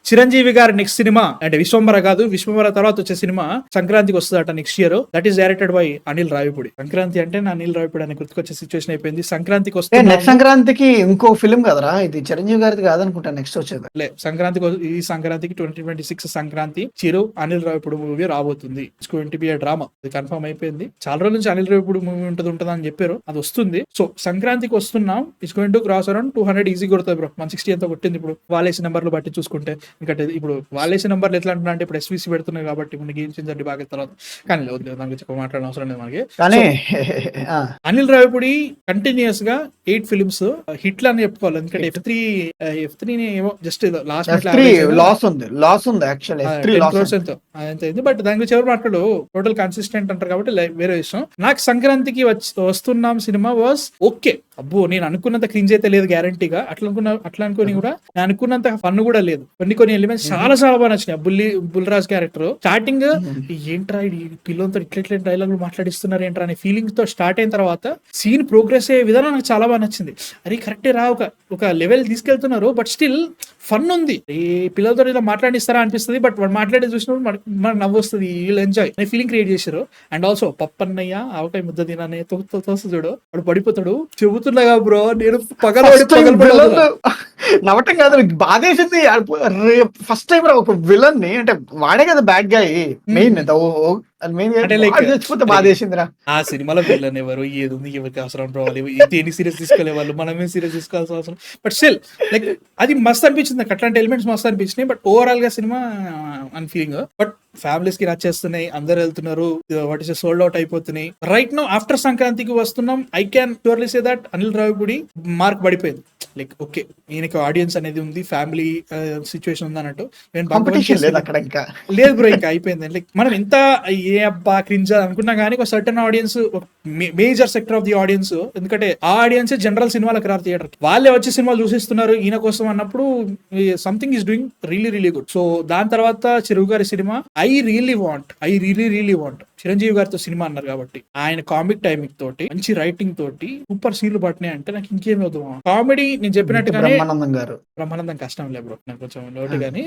చిరంజీవి గారి next cinema అంటే విశ్వంబర కాదు, విశ్వంబర తర్వాత వచ్చే సినిమా సంక్రాంతికి వస్తుందట next year. That is directed by Anil Ravipudi. Sankranti అంటే నా అనిల్ రావిపూడి అని గుర్తుకొచ్చే సిచ్యువేషన్ అయిపోయింది. సంక్రాంతికి వస్తే నెక్స్ట్ సంక్రాంతికి ఇంకో ఫిల్మ్ కదరా ఇది, చిరంజీవి గారిది కాదనుకుంటా నెక్స్ట్ వచ్చేది. సంక్రాంతికి ఈ సంక్రాంతికి 2026 సంక్రాంతి చిరు అనిల్ రావిపూడి మూవీ రాబోతుంది. It's going to be a drama. అది కన్ఫర్మ్ అయిపోయింది. చాలా రోజుల నుంచి అనిల్ రావిపూడి మూవీ ఉంటుంది అని చెప్పారు. అది వస్తుంది. సో సంక్రాంతికి వస్తున్నాం. It's going to cross around 200 easy కొడుతుంది బ్రో. 160 ఎంత కొట్టింది ఇప్పుడు వాలేసి నెంబర్లు బట్టి చూసుకుంటే. ఎందుకంటే ఇప్పుడు వాలేసి నెంబర్లు ఎట్లా అంటున్నా అంటే ఇప్పుడు ఎస్వీసీ పెడుతున్నాయి కాబట్టి మనకి ఏం చేంజ్ బాగా తర్వాత కానీ లేదు దాని గురించి మాట్లాడిన అవసరం లేదు మనకి. కానీ అనిల్ రావిపూడి కంటిన్యూస్ గా 8 ఫిల్మ్స్ హిట్లు అని చెప్పుకోవాలి. ఎందుకంటే F3 ఏమో జస్ట్ లాస్ట్ లాస్ ఉంది యాక్చువల్లీ బట్ దాని గురించి ఎవరు మాట్లాడు టోటల్ కన్సిస్టెంట్ అంటారు కాబట్టి వేరే విషయం. నాకు సంక్రాంతికి వస్తున్నాం సినిమా వాజ్ ఓకే. అబ్బో నేను అనుకున్నంత క్రింజ్ అయితే లేదు గ్యారంటీగా. అట్లా అనుకుని కూడా నేను అనుకున్నంత ఫన్ కూడా లేదు. కొన్ని ఎలిమెంట్స్ చాలా బాగా నచ్చినాయి. బుల్రాజ్ క్యారెక్టర్ స్టార్టింగ్ ఏంట్రా పిల్లలతో ఇట్లా డైలాగులు మాట్లాడిస్తున్నారు ఏంట్రా అనే ఫీలింగ్ తో స్టార్ట్ అయిన తర్వాత సీన్ ప్రోగ్రెస్ అయ్యే విధానం నాకు చాలా బాగా నచ్చింది. అరే కరెక్టే రా, ఒక లెవెల్ తీసుకెళ్తున్నారు బట్ స్టిల్ ఫన్ ఉంది. ఈ పిల్లలతో ఇలా మాట్లాడిస్తారా అనిపిస్తుంది. బట్ వాడు మాట్లాడే చూసినప్పుడు మనకు నవ్వు వస్తుంది. వీళ్ళు ఎంజాయ్ అనే ఫీలింగ్ క్రియేట్ చేశారు. అండ్ ఆల్సో పప్పన్నయ్య ఆవకాయ ముద్ద తిననే తోస్తు చూడు వాడు పడిపోతాడు. చెబుతున్నాగా బ్రో నేను నవ్వటం కాదు బాధేసింది. ఫస్ట్ టైం ఒక విలన్ ని అంటే వాడే కదా బ్యాడ్ గాయ్ మెయిన్ బాధేసిందిరా. ఆ సినిమాలో విలన్ ఎవరు ఏది ఉంది ఎవరికి అవసరం రావాలి దేని సీరియస్ తీసుకోలే వాళ్ళు మనమే సీరియస్ తీసుకోవాల్సిన అవసరం. బట్ స్టిల్ లైక్ అది మస్త్ అనిపించింది నాకు. అట్లాంటి ఎలిమెంట్స్ మస్త్ అనిపించినాయి. బట్ ఓవరాల్ గా సినిమా అని ఫీలింగ్. బట్ ఫ్యామిలీస్ కి నచ్చేస్తున్నాయి. అందరు వెళ్తున్నారు. వాట్ ఇస్ సోల్డ్ అవుట్ అయిపోతున్నాయి. రైట్ నౌ ఆఫ్టర్ సంక్రాంతికి వస్తున్నాం. I can surely say that Anil Ravipudi mark పడిపోయింది. లైక్ ఓకే ఈయనకి ఆడియన్స్ అనేది ఉంది, ఫ్యామిలీ సిచ్యువేషన్ ఉంది అన్నట్టు. లేదు బ్రో ఇంకా అయిపోయింది. లైక్ మనం ఎంత ఏ అబ్బా క్రింజ్ అనుకున్నా కానీ ఒక certain audience, major sector of the audience, ఎందుకంటే ఆ ఆడియన్స్ జనరల్ సినిమాలకు రారు థియేటర్ వాళ్ళే వచ్చి సినిమాలు చూసిస్తున్నారు ఈయన కోసం అన్నప్పుడు something is doing really good. So దాని తర్వాత చిరు గారి cinema I really want Chiranjeevi గారితో సినిమా అన్నారు కాబట్టి ఆయన కామిక్ టైమింగ్ తోటి మంచి రైటింగ్ తోటి సూపర్ సీన్లు పట్టినాయి అంటే నాకు ఇంకేమి అవుతాం. కామెడీ నేను చెప్పినట్టుగానే బ్రహ్మానందం కష్టం లే బ్రో నాకు కొంచెం లోటు గానీ.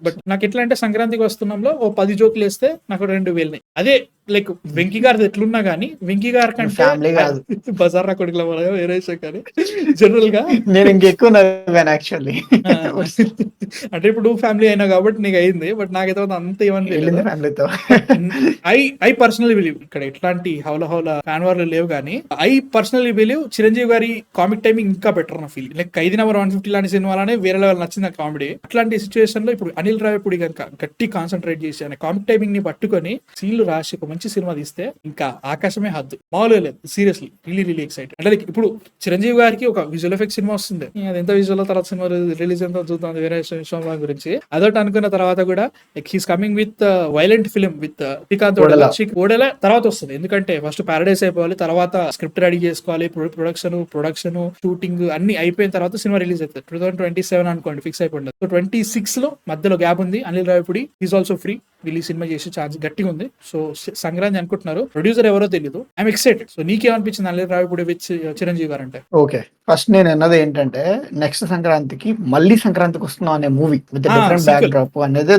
బట్ నాకు ఎట్లా అంటే సంక్రాంతికి వస్తున్నాంలో ఓ 10 జోకులు వేస్తే నాకు 2 వేలున్నాయి. అదే లైక్ వెంకీ గారిది ఎట్లున్నా గానీ వెంకీ గారి కంటే బజార్ నా కొడుకుల వేరే కానీ జనరల్ గా నేను ఇంకెక్కువ యాక్చువల్లీ అంటే ఇప్పుడు ఫ్యామిలీ అయినా కాబట్టి నీకు అయింది. బట్ నాకైతే అంత ఏమని ఫ్యామిలీతో ఐ పర్సనలీ బిలీవ్ ఇక్కడ ఎట్లాంటి హౌల ఫ్యాన్ వార్లు లేవు కానీ ఐ పర్సనలీ బిలీవ్ చిరంజీవి గారి కామిక్ టైమింగ్ ఇంకా బెటర్ నా ఫీల్. లైక్ 5 నెంబర్ 150 లాంటి సినిమాలనే వేరే లెవెల్ నచ్చింది ఆ కామెడీ. అట్లాంటి సిచ్యువేషన్ లో ఇప్పుడు అనిల్ రావిపూడి కనుక గట్టి కాన్సన్ట్రేట్ చేసి అనే కామిక్ టైమింగ్ ని పట్టుకొని సీన్లు రాసి ఒక మంచి సినిమా తీస్తే ఇంకా ఆకాశమే హద్దు. మామూలుగా లేదు సీరియస్లీ రియలీ ఎక్సైటెడ్. అంటే లైక్ ఇప్పుడు చిరంజీవి గారికి ఒక విజువల్ ఎఫెక్ట్ సినిమా వస్తుంది. అది ఎంత విజువల్ తర్వాత సినిమా రిలీజ్ ఎంత చూద్దాం వేరే విషయం గురించి అదొకటి అనుకున్న తర్వాత కూడా like he's coming with violent film with Srikanth Odela తర్వాత వస్తుంది. ఎందుకంటే ఫస్ట్ పారడైస్ అయిపోవాలి, తర్వాత స్క్రిప్ట్ రెడీ చేసుకోవాలి, ప్రొడక్షన్ షూటింగ్ అన్ని అయిపోయిన తర్వాత సినిమా రిలీజ్ అవుతుంది. 2027 అనుకోండి ఫిక్స్ అయిపోయింది. సో 26 లో మధ్యలో గ్యాప్ ఉంది. Anil Ravipudi is also free. వీళ్ళు సినిమా చేసే ఛాన్స్ గట్టిగా ఉంది. సో సంక్రాంతి అనుకుంటున్నారు. ప్రొడ్యూసర్ ఎవరో తెలియదు. I'm excited. సో నీకేమనిపించింది అనిల్ రావిపూడి విత్ చిరంజీవి గారు అంటే? ఓకే ఫస్ట్ నేను అన్నది ఏంటంటే నెక్స్ట్ సంక్రాంతికి మళ్ళీ సంక్రాంతికి వస్తున్నాం అనే movie with different back drop అనేది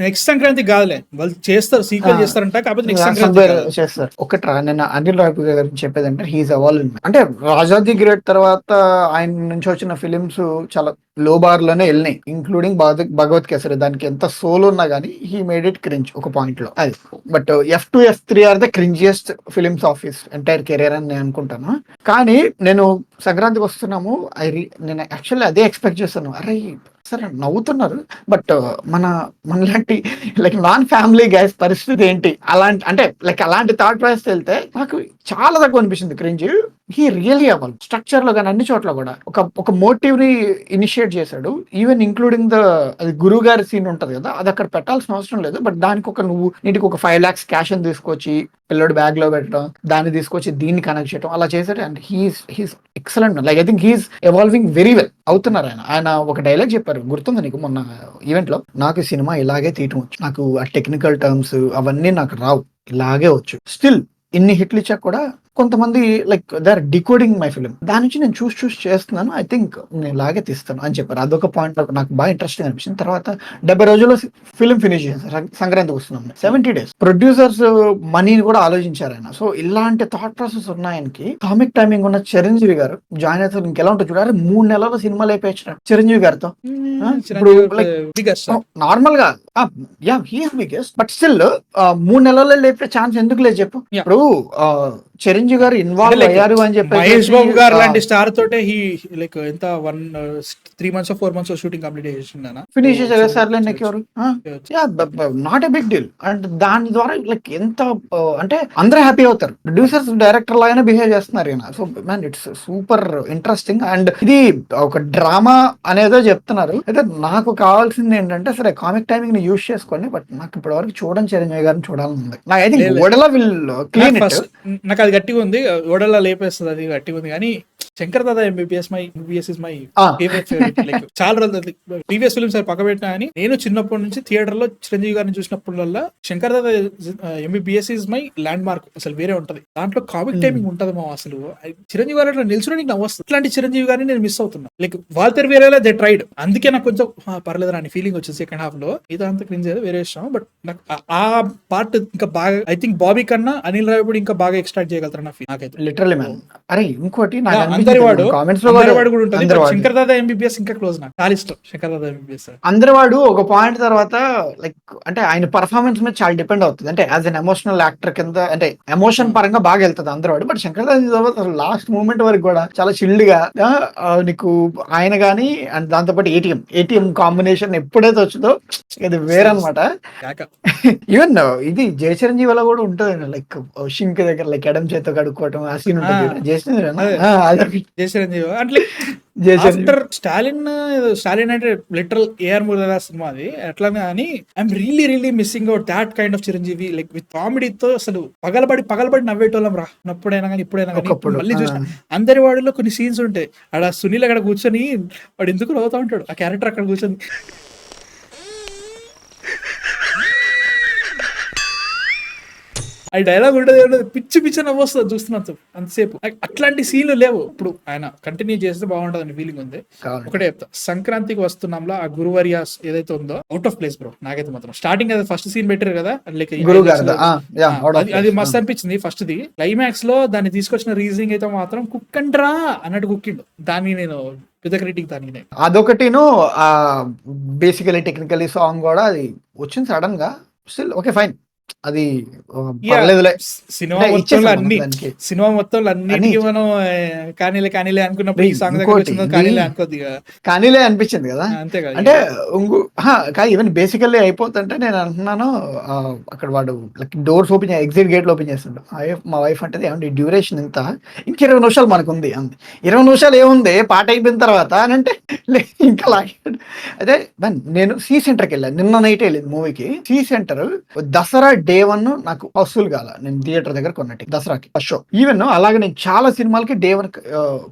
నెక్స్ట్ సంక్రాంతి కాదులే వాళ్ళు చేస్తారు, సీక్వెల్ చేస్తారంట. కాకపోతే నెక్స్ట్ సంక్రాంతి చేస్తారు. ఒకట్రా నేను అనిల్ రావిపూడి గారికి చెప్పేదంటే హీఈస్ ఎవాల్వింగ్. అంటే రాజాది గ్రేట్ తర్వాత ఆయన నుంచి వచ్చిన ఫిలిమ్స్ చాలా లో బార్ లోనే వెళ్ళినాయి, ఇంక్లూడింగ్ భగవత్ కేసరి. దానికి ఎంత సోల్ ఉన్నా గానీ హీ మేడ్ ఇట్ క్రింజ్ ఒక పాయింట్ లో అది. But F2 F3 are the cringiest films of his entire career అని నేను అనుకుంటాను. కానీ నేను సంక్రాంతికి వస్తున్నాము నేను యాక్చువల్లీ అదే ఎక్స్పెక్ట్ చేస్తాను. అరే సరే నవ్వుతున్నారు బట్ మనలాంటి లైక్ నాన్ ఫ్యామిలీ గైస్ పరిస్థితి ఏంటి అలాంటి అంటే లైక్ అలాంటి థాట్ ప్రాసెస్ వెళ్తే నాకు చాలా తక్కువ అనిపించింది క్రింజ్. హీ రియలీ అవ్వాలి స్ట్రక్చర్ లో కానీ అన్ని చోట్ల కూడా ఒక మోటివ్ ని ఇనిషియేట్ చేశాడు. ఈవెన్ ఇంక్లూడింగ్ అది గురువు గారి సీన్ ఉంటది కదా, అది అక్కడ పెట్టాల్సిన అవసరం లేదు. బట్ దానికి నీటికి ఒక 5 lakhs క్యాష్ అని తీసుకొచ్చి పిల్లడు బ్యాగ్ లో పెట్టడం, దాన్ని తీసుకొచ్చి దీన్ని కనెక్ట్ చేయడం అలా చేశాడు. And he's excellent. Like I think he's evolving very well అవుతున్నారు. ఆయన ఒక డైలాగ్ చెప్పారు గుర్తుంది నీకు మొన్న ఈవెంట్ లో, నాకు ఈ సినిమా ఇలాగే తీయటం వచ్చు, నాకు ఆ టెక్నికల్ టర్మ్స్ అవన్నీ నాకు రావు, ఇలాగే వచ్చు. స్టిల్ ఇన్ని హిట్లు ఇచ్చాక కూడా కొంతమంది like they are decoding my film, దాని నుంచి నేను చూసి చేస్తున్నాను, ఐ థింక్ నేను లాగే తీస్తాను అని చెప్పారు. అదొక పాయింట్ నాకు బాగా ఇంట్రెస్టింగ్ అనిపించింది. తర్వాత 70 రోజుల్లో ఫిలిం ఫినిష్ చేశారు, సంక్రాంతికి వస్తున్నాం, 70 days. ప్రొడ్యూసర్స్ మనీని కూడా ఆలోచించారు ఆయన. సో ఇలాంటి థాట్ ప్రాసెస్ ఉన్నాయనికి కామిక్ టైమింగ్ ఉన్న చిరంజీవి గారు జాయిన్ అవుతారు. ఇంకెలా ఉంటుంది చూడాలి, 3 నెలల సినిమాలు అయిపోయించారు చిరంజీవి గారితో. ఇప్పుడు నార్మల్ గా yeah he's biggest, but still 3 నెలల్లో లేపే ఛాన్స్ ఎందుకు లేదు చెప్పు. ఇప్పుడు చిరంజీవి గారు ఇన్వాల్వ్ అయ్యారు అని చెప్పి మహేష్ బాబు గారు లాంటి స్టార్ తోటే హీ లైక్ ఎంత 3 months 4 months షూటింగ్ కంప్లీట్ చేసిందనా, ఫినిష్ చేశారు సార్ ఎవరు. Not a big deal. And దాని ద్వారా లైక్ ఎంత అంటే అందరూ హ్యాపీ అవుతారు. ప్రొడ్యూసర్స్ డైరెక్టర్ లాగానే బిహేవ్ చేస్తున్నారు ఈయన. So man it's super interesting. And ఇది ఒక డ్రామా అనేదో చెప్తున్నారు. అయితే నాకు కావాల్సింది ఏంటంటే సరే కామిక్ టైమింగ్ ని యూజ్ చేసుకోండి, బట్ నాకు ఇప్పటి వరకు చూడని చిరంజీవి గారిని చూడాలని ఉంది. నాకు I think Odela will clean it. నాకు అది గట్టిగా ఉంది, ఓడలా లేపేస్తుంది, అది గట్టిగా ఉంది. కానీ Shankar Dada MBBS is my favourite. Like చాలా రోజులు ప్రీవియస్ ఫిల్మ్స్ పక్క పెట్టినా అని నేను చిన్నప్పటి నుంచి థియేటర్ లో చిరంజీవి గారిని చూసినప్పుడల్లా Shankar Dada MBBS is my landmark. అసలు వేరే ఉంటది, దాంట్లో కామిక్ టైమింగ్ ఉంటది మా. అసలు చిరంజీవి గారు అట్లా నిల్చుని నవ్వు వస్తుంది. ఇట్లాంటి చిరంజీవి గారిని నేను మిస్ అవుతున్నా. లైక్ వాళ్ళతో వేరేలా దే ట్రైడ్, అందుకే నాకు కొంచెం పర్లేదు అని ఫీలింగ్ వచ్చింది సెకండ్ హాఫ్ లో. ఇదంతా క్రింజ్ వేరే ఇష్టం, బట్ నాకు ఆ పార్ట్ ఇంకా బాగా ఐ థింక్ బాబీ కన్నా అనిల్ రావిపూడి ఇంకా బాగా ఎక్స్ట్రాక్ట్ చేయగలుగుతారు నా ఫీల్ నాకైతే. Literally man. అరే ఇంకోటి అందరివాడు కూడా ఉంటుంది, శంకర్ దాదా ఎంబీబీఎస్ ఇంకా క్లోజ్. నాకు చాలా ఇష్టం శంకర్ దాదా ఎంబీబీఎస్. అందరివాడు ఒక పాయింట్ తర్వాత లైక్ అంటే ఆయన పర్ఫార్మెన్స్ మీద చాలా డిపెండ్ అవుతుంది. అంటే యాజ్ అన్ ఎమోషనల్ యాక్టర్ కింద అంటే ఎమోషన్ పరంగా బాగా వెళ్తుంది Andarivaadu. But Shankar Dada last moment వరకు కూడా చాలా చిల్డ్ గా నీకు ఆయన గానీ అండ్ దాంతోపాటు ఏటీఎం కాంబినేషన్ ఎప్పుడైతే వచ్చిందో ఇది వేరనమాట. ఈవెన్ ఇది జయ చిరంజీవిలో కూడా ఉంటుంది, లైక్ షింక్ దగ్గర లైక్ ఎడం చేత కడుక్కోవటం ఆ సీన్ ఉంటుంది. జయ చిరంజీవి అంటే ఆఫ్టర్ స్టాలిన్ అంటే లిటరల్ ఏఆర్ మురుగదాస్ సినిమా అది అట్లానే. అని I'm really missing out that kind of Chiranjeevi. Like with కామెడీతో అసలు పగలబడి నవ్వేటోళ్ళం రా అప్పుడైనా కానీ ఇప్పుడైనా కానీ. మళ్ళీ చూసిన అందరి వాడిలో కొన్ని సీన్స్ ఉంటాయి, ఆడ సునీల్ అక్కడ కూర్చొని వాడు ఎందుకు నవ్వుతా ఉంటాడు, ఆ క్యారెక్టర్ అక్కడ కూర్చొని ఆ డైలాగ్ ఉంటుంది, పిచ్చి నవ్వొస్తుంది చూస్తున్నంత అంతసేపు. అట్లాంటి సీన్లు లేవు. ఇప్పుడు ఆయన కంటిన్యూ చేస్తే బాగుంటది అని ఫీలింగ్ ఉంది. ఒకటే చెప్తా, సంక్రాంతికి వస్తున్నాంలో ఆ గురువర్య ఏదైతే ఉందో అవుట్ ఆఫ్ ప్లేస్ బ్రో నాకైతే మాత్రం. స్టార్టింగ్ అది ఫస్ట్ సీన్ పెట్టారు కదా, అది మస్తు అనిపించింది. ఫస్ట్ ది క్లైమాక్స్ లో దాన్ని తీసుకొచ్చిన రీజనింగ్ అయితే మాత్రం కుక్కండ్రా అన్నట్టు కుక్కిండు. దాన్ని నేను పెద్ద క్రిటిక్ దానికి. అదొకటిను బేసికలీ టెక్నికలీ సాంగ్ కూడా అది వచ్చింది సడన్ గా. స్టిల్ ఓకే ఫైన్, అది సినిమా మొత్తంలో అన్నిటికీ మనం కానీలే అనుకున్నప్పుడు ఈ సాంగ్ దగ్గర వచ్చింది కానీలే అనిపించింది కదా. అంతే అంటే ఈవెన్ బేసికల్లీ అయిపోతుంటే నేను అంటున్నాను, అక్కడ వాడు డోర్స్ ఓపెన్ ఎగ్జిట్ గేట్లు ఓపెన్ చేస్తుంటాడు. మా వైఫ్ అంటే ఏమంటే డ్యూరేషన్ ఇంత ఇంక 20 నిమిషాలు మనకు ఉంది అంతే. 20 నిమిషాలు ఏముంది పాట అయిపోయిన తర్వాత అని అంటే ఇంకా లాగాడు. అదే నేను సి సెంటర్కి వెళ్ళాను నిన్న నైట్ వెళ్ళింది మూవీకి. సి సెంటర్ దసరా Day 1 నాకు హౌస్ఫుల్ కాల, నేను థియేటర్ దగ్గర కొన్నట్టు దసరాకి ఫస్ట్ షో. ఈవెన్ అలాగే నేను చాలా సినిమాలకి Day 1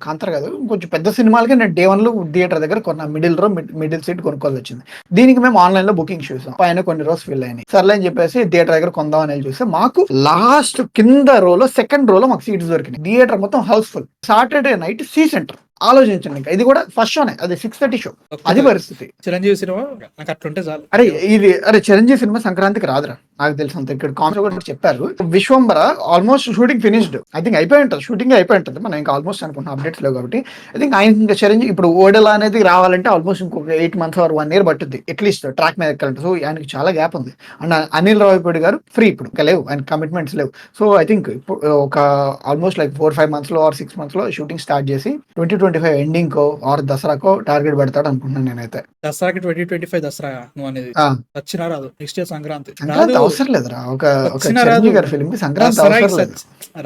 కాంతర కాదు కొంచెం పెద్ద సినిమాలకి నేను Day 1 లో థియేటర్ దగ్గర కొన్నా. మిడిల్ సీట్ కొనుక్కోవాల్సి వచ్చింది. దీనికి మేము ఆన్లైన్ లో బుకింగ్ చూసాం, పైన కొన్ని రోజు ఫిల్ అయినాయి. సర్లే అని చెప్పేసి థియేటర్ దగ్గర కొందాం అని చూస్తే మాకు లాస్ట్ కింద రోలో సెకండ్ రోలో మాకు సీట్స్ దొరికినాయి. థియేటర్ మొత్తం housefull. Saturday night C centre ఆలోచించండి, ఇంకా ఇది కూడా ఫస్ట్ షోనే, అది 6:30 షో. అది పరిస్థితి. చిరంజీవి సినిమా నాకు అట్లుంటే చాలు. అరే చిరంజీవి సినిమా సంక్రాంతికి రాదురా నాకు తెలిసి. అంత ఇక్కడ కామెంట్ కూడా చెప్పారు. Vishwambhara almost shooting finished, I think అయిపోయి ఉంటుంది, షూటింగ్ అయిపోయి ఉంటుంది. మనం ఇంకా ఆల్మోస్ట్ అనుకుంటున్నాం, అప్డేట్స్ లేవు కాబట్టి. ఐ థింక్ ఆయన ఇంకా చిరంజీవి ఇప్పుడు ఓడెలా అనేది రావాలంటే ఆల్మోస్ట్ ఇంకొక 8 months or 1 year పట్టుద్ది అట్లీస్ట్ ట్రాక్ మీద ఎక్కాలంటే. సో ఆయనకి చాలా గ్యాప్ ఉంది. అండ్ అనిల్ రావిపూడి గారు ఫ్రీ ఇప్పుడు ఇంకా లేవు, ఆయన కమిట్మెంట్స్ లేవు. సో ఐ థింక్ ఇప్పుడు ఒక almost like 4-5 months or 6 months లో షూటింగ్ స్టార్ట్ చేసి 2025 ఎండింగ్ కో ఆర్ దసరాకో టార్గెట్ పెడతాడు అనుకుంటున్నాను నేనైతే. దసరాకి 2025 దసరా నువ్వు అనేది వచ్చినా రాదు. నెక్స్ట్ ఇయర్ సంక్రాంతి అవసరం లేదురా. ఒక చిరంజీవి గారి ఫిల్మ్ కి సంక్రాంతి అవసరం లేదు.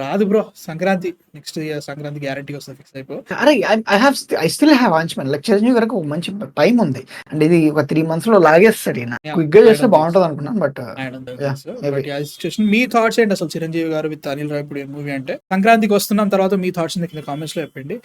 రాదు bro Sankranti. Next year Sankranti guarantee వస్తుంది, ఫిక్స్ అయిపో. అరే I still have watchmen. Like Chiranjeevi గారికి ఒక మంచి టైం ఉంది అండ్ ఇది ఒక 3 months లో లాగేస్తాడు. క్విక్ గా చేస్తే బాగుంటది అనుకున్నాను. బట్ మీ థాట్స్ ఏంటి అసలు చిరంజీవి గారు విత్ అనిల్ రావిపూడి మూవీ అంటే? సంక్రాంతికి వస్తున్నాం తర్వాత మీ థాట్స్ కింద కామెంట్స్ లో చెప్పండి.